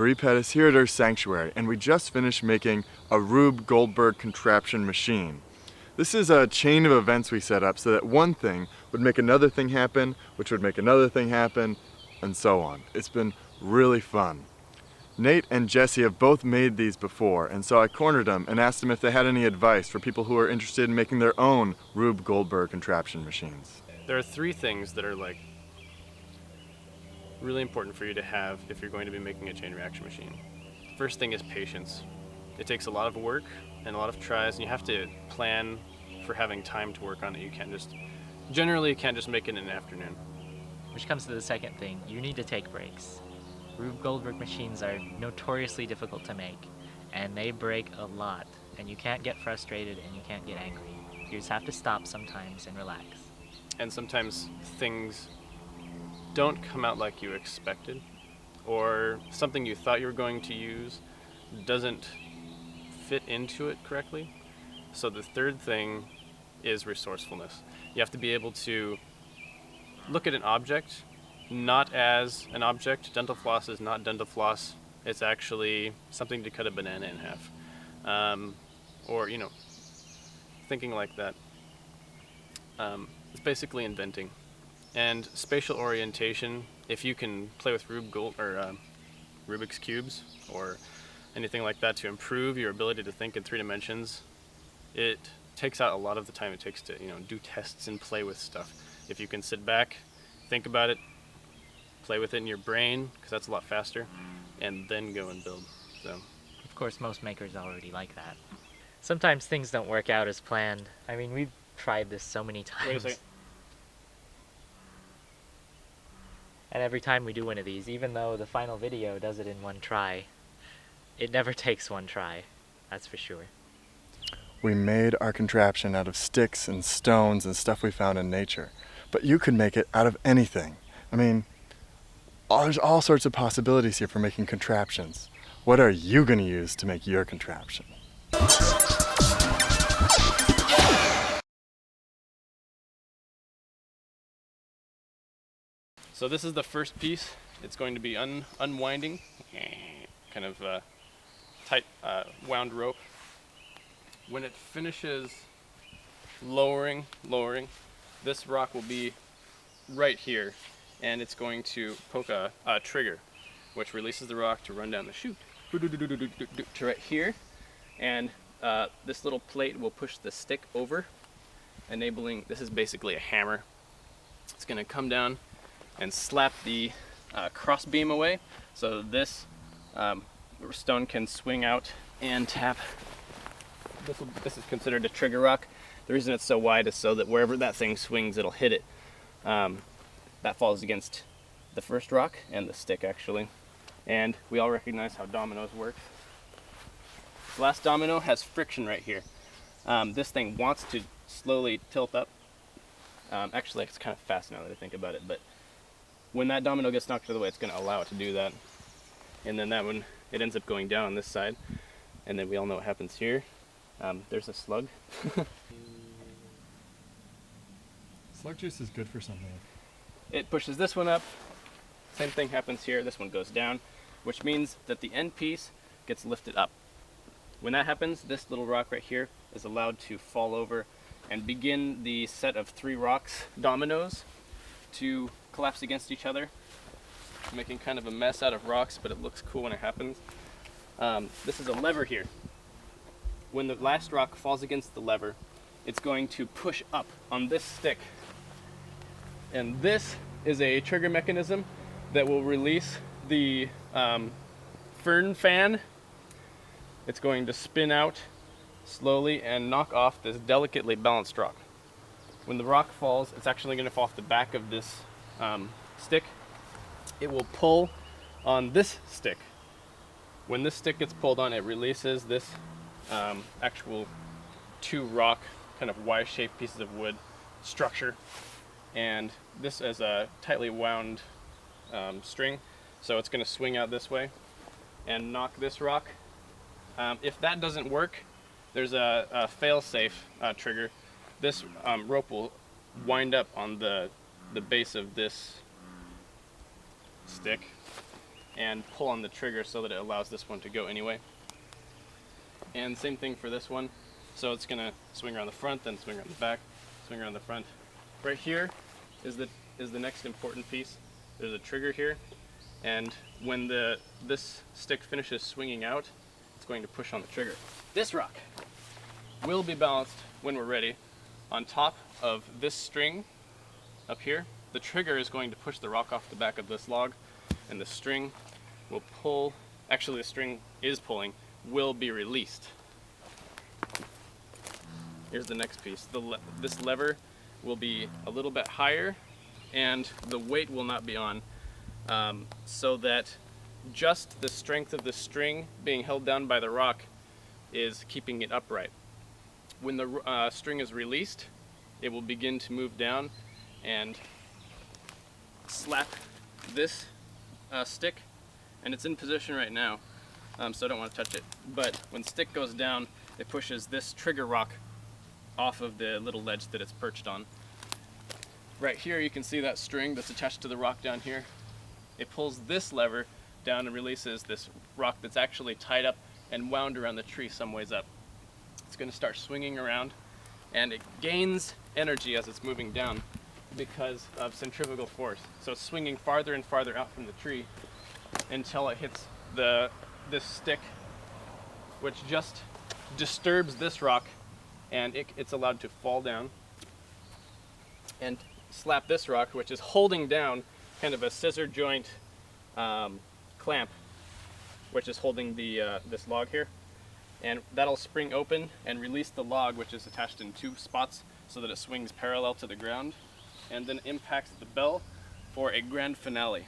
Marie Pettis here at our sanctuary, and we just finished making a Rube Goldberg contraption machine. This is a chain of events we set up so that one thing would make another thing happen, which would make another thing happen, and so on. It's been really fun. Nate and Jesse have both made these before, and so I cornered them and asked them if they had any advice for people who are interested in making their own Rube Goldberg contraption machines. There are three things that are really important for you to have if you're going to be making a chain reaction machine. First thing is patience. It takes a lot of work and a lot of tries, and you have to plan for having time to work on it. You can't just make it in an afternoon. Which comes to the second thing, you need to take breaks. Rube Goldberg machines are notoriously difficult to make, and they break a lot, and you can't get frustrated and you can't get angry. You just have to stop sometimes and relax. And sometimes things don't come out like you expected, or something you thought you were going to use doesn't fit into it correctly. So the third thing is resourcefulness. You have to be able to look at an object not as an object. Dental floss is not dental floss. It's actually something to cut a banana in half. Or, thinking like that. It's basically inventing. And spatial orientation, if you can play with Rubik's Cubes or anything like that to improve your ability to think in 3 dimensions, it takes out a lot of the time it takes to do tests and play with stuff. If you can sit back, think about it, play with it in your brain, because that's a lot faster, and then go and build. So, of course, most makers already like that. Sometimes things don't work out as planned. I mean, we've tried this so many times. wait a second. And every time we do one of these, even though the final video does it in one try, it never takes one try, that's for sure. We made our contraption out of sticks and stones and stuff we found in nature. But you could make it out of anything. I mean, there's all sorts of possibilities here for making contraptions. What are you going to use to make your contraption? So this is the first piece. It's going to be unwinding, kind of tight wound rope. When it finishes lowering, this rock will be right here, and it's going to poke a trigger, which releases the rock to run down the chute to right here, and this little plate will push the stick over, enabling, this is basically a hammer. It's going to come down and slap the cross beam away, so this stone can swing out and tap. This is considered a trigger rock. The reason it's so wide is so that wherever that thing swings, it'll hit it. That falls against the first rock and the stick, actually. And we all recognize how dominoes work. The last domino has friction right here. This thing wants to slowly tilt up. Actually, it's kind of fast now that I think about it, but when that domino gets knocked out of the way, it's going to allow it to do that. And then that one, it ends up going down on this side. And then we all know what happens here. There's a slug. Slug juice is good for something. It pushes this one up. Same thing happens here. This one goes down, which means that the end piece gets lifted up. When that happens, this little rock right here is allowed to fall over and begin the set of 3 rocks, dominoes, to collapse against each other, making kind of a mess out of rocks, but it looks cool when it happens. This is a lever here. When the last rock falls against the lever, it's going to push up on this stick. And this is a trigger mechanism that will release the fern fan. It's going to spin out slowly and knock off this delicately balanced rock. When the rock falls, it's actually going to fall off the back of this stick. It will pull on this stick. When this stick gets pulled on, it releases this actual 2 rock, kind of Y-shaped pieces of wood structure. And this is a tightly wound string, so it's going to swing out this way and knock this rock. If that doesn't work, there's a fail-safe trigger. This rope will wind up on the base of this stick, and pull on the trigger so that it allows this one to go anyway. And same thing for this one. So it's gonna swing around the front, then swing around the back, swing around the front. Right here is the next important piece. There's a trigger here, and when this stick finishes swinging out, it's going to push on the trigger. This rock will be balanced when we're ready on top of this string up here. The trigger is going to push the rock off the back of this log, and the string will pull, actually the string is pulling, will be released. Here's the next piece. This lever will be a little bit higher, and the weight will not be on, so that just the strength of the string being held down by the rock is keeping it upright. When the string is released, it will begin to move down and slap this stick, and it's in position right now, so I don't want to touch it. But when stick goes down, it pushes this trigger rock off of the little ledge that it's perched on. Right here you can see that string that's attached to the rock down here. It pulls this lever down and releases this rock that's actually tied up and wound around the tree some ways up. It's going to start swinging around, and it gains energy as it's moving down because of centrifugal force. So it's swinging farther and farther out from the tree until it hits this stick, which just disturbs this rock, and it's allowed to fall down and slap this rock, which is holding down kind of a scissor joint clamp, which is holding this log here. And that'll spring open and release the log, which is attached in two spots so that it swings parallel to the ground, and then impacts the bell for a grand finale.